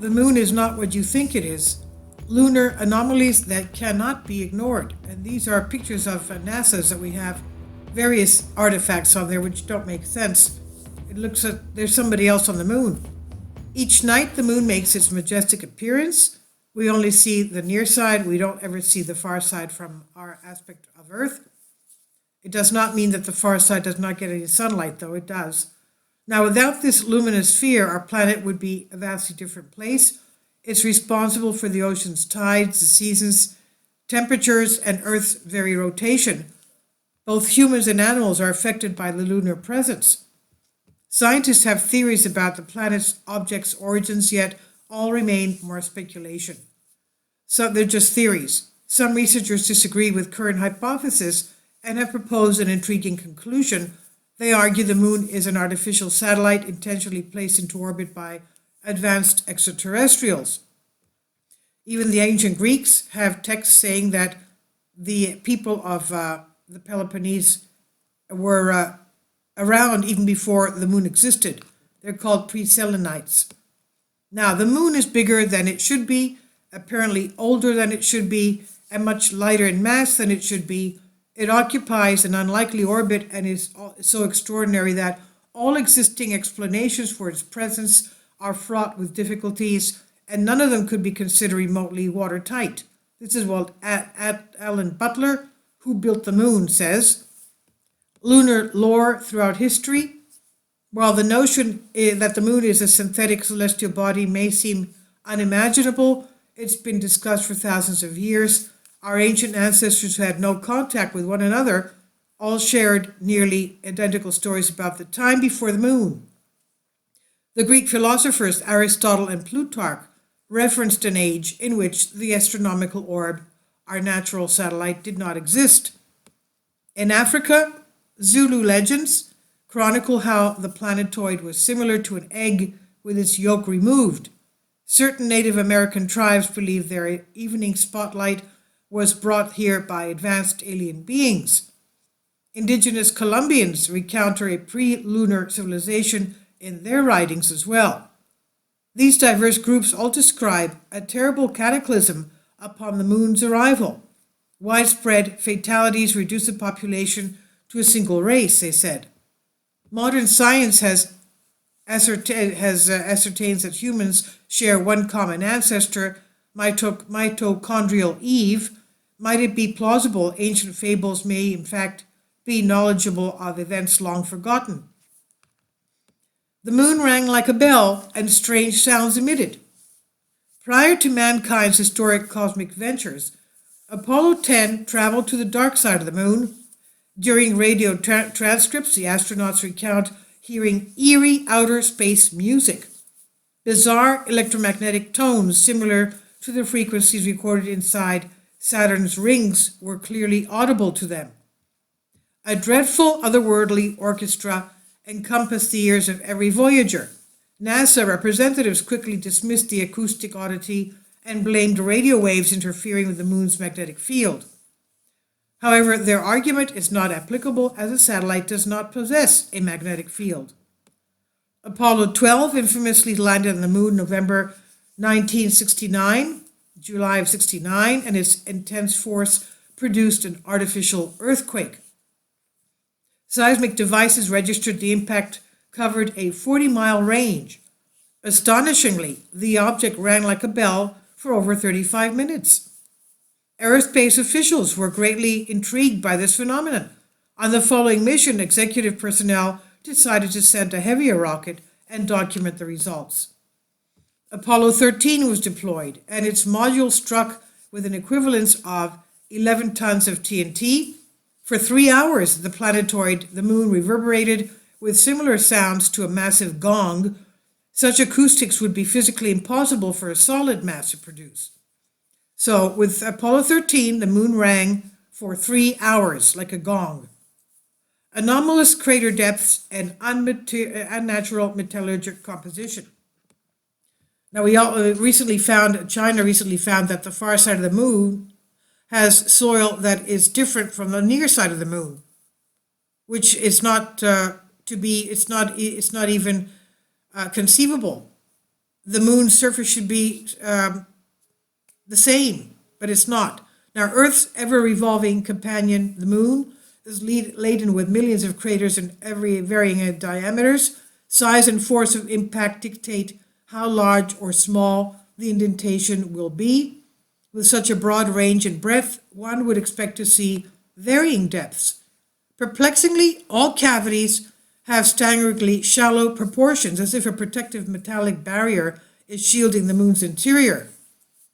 The moon is not what you think it is. Lunar anomalies that cannot be ignored. And these are pictures of NASA's that we have various artifacts on there which don't make sense. It looks like there's somebody else on the moon. Each night the moon makes its majestic appearance. We only see the near side. We don't ever see the far side from our aspect of Earth. It does not mean that the far side does not get any sunlight, though it does. Now, without this luminous sphere, our planet would be a vastly different place. It's responsible for the ocean's tides, the seasons, temperatures, and Earth's very rotation. Both humans and animals are affected by the lunar presence. Scientists have theories about the planet's object's origins, yet all remain more speculation. So they're just theories. Some researchers disagree with current hypothesis and have proposed an intriguing conclusion. They argue the moon is an artificial satellite intentionally placed into orbit by advanced extraterrestrials. Even the ancient Greeks have texts saying that the people of the Peloponnese were around even before the moon existed. They're called pre-Selenites. Now, the moon is bigger than it should be, apparently older than it should be, and much lighter in mass than it should be. It occupies an unlikely orbit and is so extraordinary that all existing explanations for its presence are fraught with difficulties, and none of them could be considered remotely watertight. This is what Alan Butler, who built the moon, says. Lunar lore throughout history. While the notion that the moon is a synthetic celestial body may seem unimaginable, it's been discussed for thousands of years. Our ancient ancestors who had no contact with one another all shared nearly identical stories about the time before the moon. The Greek philosophers Aristotle and Plutarch referenced an age in which the astronomical orb, our natural satellite, did not exist. In Africa, Zulu legends chronicle how the planetoid was similar to an egg with its yolk removed. Certain Native American tribes believe their evening spotlight was brought here by advanced alien beings. Indigenous Colombians recount a pre-lunar civilization in their writings as well. These diverse groups all describe a terrible cataclysm upon the moon's arrival. Widespread fatalities reduce the population to a single race, they said. Modern science has ascertains that humans share one common ancestor, mitochondrial Eve. Might it be plausible ancient fables may in fact be knowledgeable of events long forgotten? The moon rang like a bell, and strange sounds emitted. Prior to mankind's historic cosmic ventures, Apollo 10 traveled to the dark side of the moon. During radio transcripts, the astronauts recount hearing eerie outer space music. Bizarre electromagnetic tones similar to the frequencies recorded inside Saturn's rings were clearly audible to them. A dreadful otherworldly orchestra encompassed the ears of every voyager. NASA representatives quickly dismissed the acoustic oddity and blamed radio waves interfering with the moon's magnetic field. However, their argument is not applicable as a satellite does not possess a magnetic field. Apollo 12 infamously landed on the moon November 1969, July of 69, and its intense force produced an artificial earthquake. Seismic devices registered the impact covered a 40-mile range. Astonishingly, the object rang like a bell for over 35 minutes. Aerospace officials were greatly intrigued by this phenomenon. On the following mission, executive personnel decided to send a heavier rocket and document the results. Apollo 13 was deployed, and its module struck with an equivalence of 11 tons of TNT. For 3 hours, the planetoid, the moon, reverberated with similar sounds to a massive gong. Such acoustics would be physically impossible for a solid mass to produce. So, with Apollo 13, the moon rang for 3 hours like a gong. Anomalous crater depths and unnatural metallurgic composition. Now, China recently found that the far side of the moon has soil that is different from the near side of the moon, which is not even conceivable. the moon's surface should be the same, but it's not. Now, Earth's ever-revolving companion, the moon, is laden with millions of craters in every varying diameters. Size and force of impact dictate how large or small the indentation will be. With such a broad range and breadth, one would expect to see varying depths. Perplexingly, all cavities have staggeringly shallow proportions, as if a protective metallic barrier is shielding the moon's interior.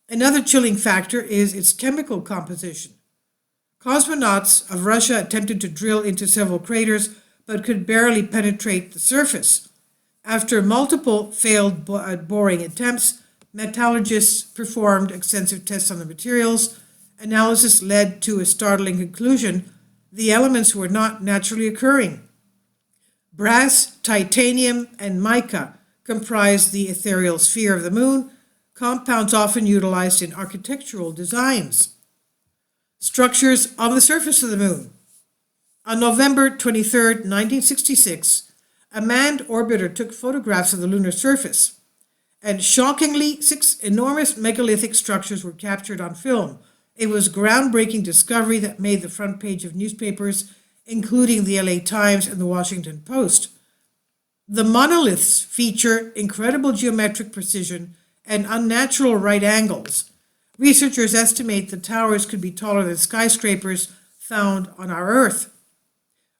Another chilling factor is its chemical composition. Cosmonauts of Russia attempted to drill into several craters, but could barely penetrate the surface. After multiple failed boring attempts, metallurgists performed extensive tests on the materials. Analysis led to a startling conclusion: the elements were not naturally occurring. Brass, titanium, and mica comprise the ethereal sphere of the moon, compounds often utilized in architectural designs. Structures on the surface of the moon. On November 23, 1966, a manned orbiter took photographs of the lunar surface, and shockingly, 6 enormous megalithic structures were captured on film. It was a groundbreaking discovery that made the front page of newspapers, including the LA Times and the Washington Post. The monoliths feature incredible geometric precision and unnatural right angles. Researchers estimate the towers could be taller than skyscrapers found on our Earth.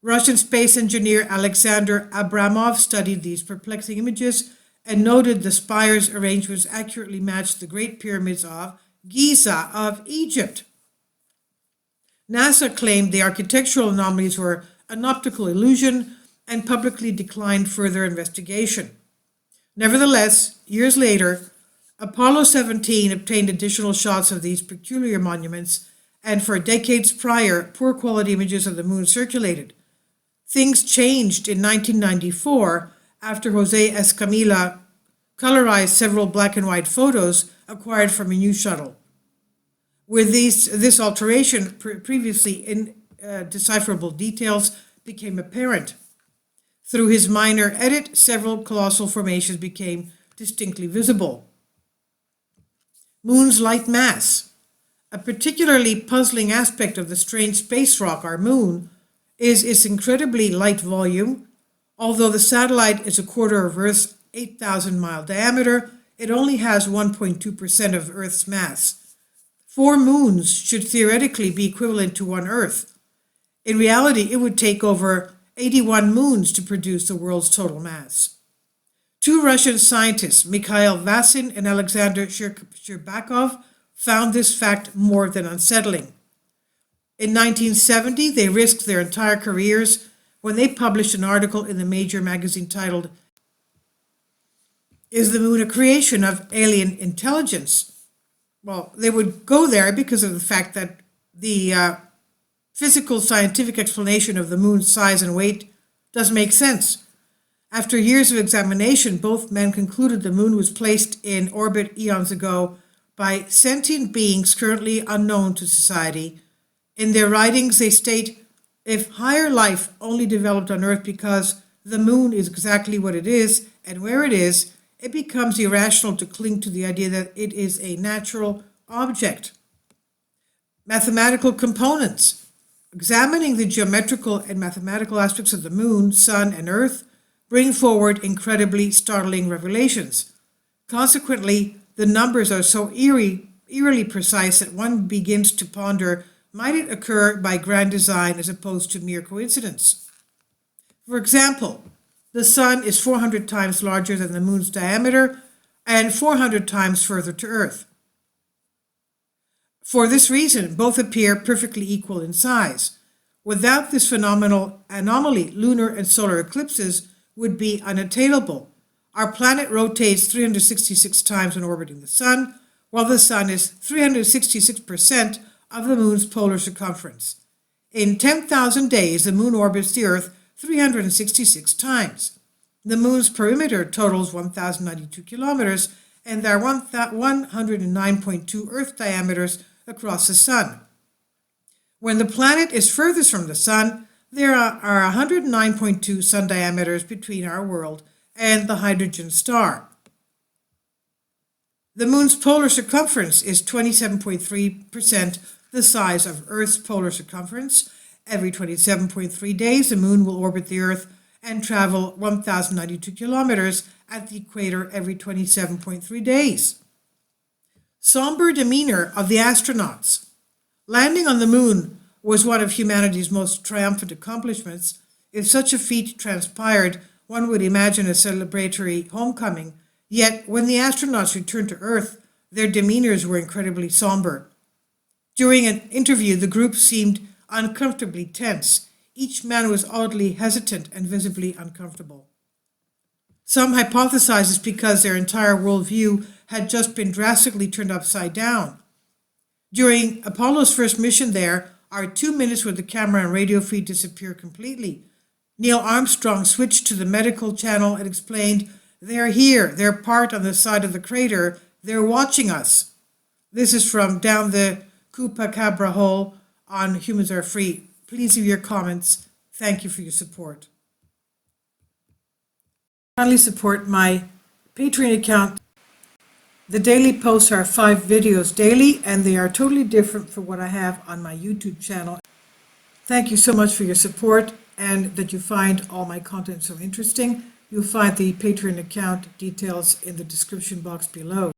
Russian space engineer Alexander Abramov studied these perplexing images and noted the spires' arrangements accurately matched the Great Pyramids of Giza of Egypt. NASA claimed the architectural anomalies were an optical illusion and publicly declined further investigation. Nevertheless, years later, Apollo 17 obtained additional shots of these peculiar monuments, and for decades prior, poor quality images of the moon circulated. Things changed in 1994 after Jose Escamilla colorized several black and white photos acquired from a new shuttle. With this alteration, previously indecipherable details became apparent. Through his minor edit, several colossal formations became distinctly visible. Moon's light mass. A particularly puzzling aspect of the strange space rock, our moon, is its incredibly light volume. Although the satellite is a quarter of Earth's 8,000-mile diameter, it only has 1.2% of Earth's mass. 4 moons should theoretically be equivalent to 1 Earth. In reality, it would take over 81 moons to produce the world's total mass. 2 Russian scientists, Mikhail Vasin and Alexander Sherbakov, found this fact more than unsettling. In 1970, they risked their entire careers when they published an article in the major magazine titled, "Is the Moon a Creation of Alien Intelligence?" Well, they would go there because of the fact that the physical scientific explanation of the moon's size and weight doesn't make sense. After years of examination, both men concluded the moon was placed in orbit eons ago by sentient beings currently unknown to society. In their writings, they state, if higher life only developed on Earth because the moon is exactly what it is and where it is, it becomes irrational to cling to the idea that it is a natural object. Mathematical components. Examining the geometrical and mathematical aspects of the moon, sun, and Earth bring forward incredibly startling revelations. Consequently, the numbers are so eerily precise that one begins to ponder, might it occur by grand design as opposed to mere coincidence? For example, the sun is 400 times larger than the moon's diameter and 400 times further to Earth. For this reason, both appear perfectly equal in size. Without this phenomenal anomaly, lunar and solar eclipses would be unattainable. Our planet rotates 366 times when orbiting the sun, while the sun is 366% of the moon's polar circumference. In 10,000 days, the moon orbits the Earth 366 times. The moon's perimeter totals 1,092 kilometers, and there are 109.2 Earth diameters across the sun. When the planet is furthest from the sun, there are 109.2 sun diameters between our world and the hydrogen star. The moon's polar circumference is 27.3% the size of Earth's polar circumference. Every 27.3 days, the moon will orbit the Earth and travel 1,092 kilometers at the equator every 27.3 days. Somber demeanor of the astronauts. Landing on the moon was one of humanity's most triumphant accomplishments. If such a feat transpired, one would imagine a celebratory homecoming. Yet, when the astronauts returned to Earth, their demeanors were incredibly somber. During an interview, the group seemed uncomfortably tense. Each man was oddly hesitant and visibly uncomfortable. Some hypothesize it's because their entire worldview had just been drastically turned upside down. During Apollo's first mission there, our 2 minutes where the camera and radio feed disappeared completely. Neil Armstrong switched to the medical channel and explained, "They're here, they're part on the side of the crater, they're watching us." This is from Down the Chupacabra Hole on Humans Are Free. Please leave your comments. Thank you for your support. Kindly support my Patreon account. The daily posts are 5 videos daily, and they are totally different from what I have on my YouTube channel. Thank you so much for your support and that you find all my content so interesting. You'll find the Patreon account details in the description box below.